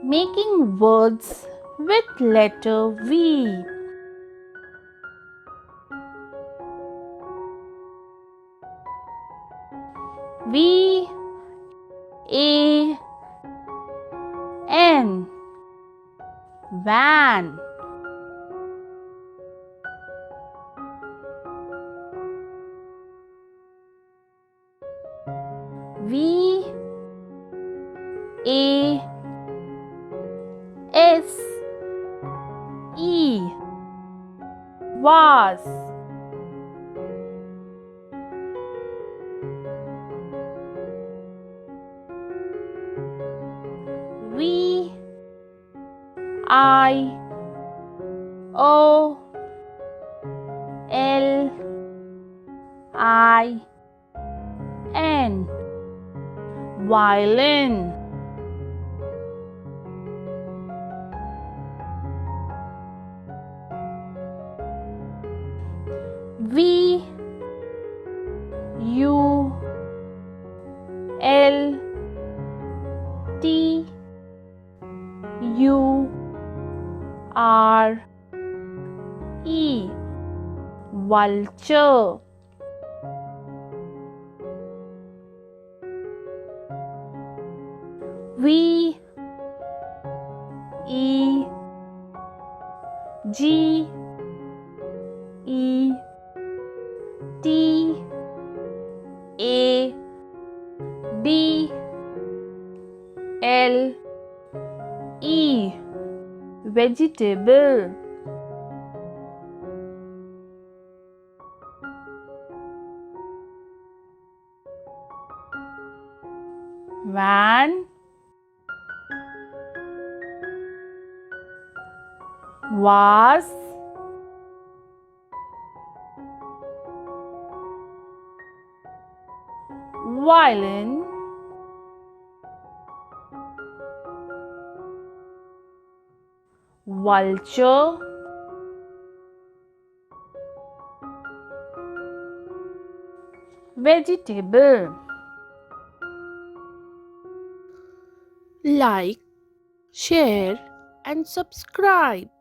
Making words with letter V. V A N, van. V A S E, vase. V I O L I N, violin. V U L T U R E, vulture. V E G E T A D L E, vegetable. Van, vase, violin, vulture, vegetable. Like, share, and subscribe.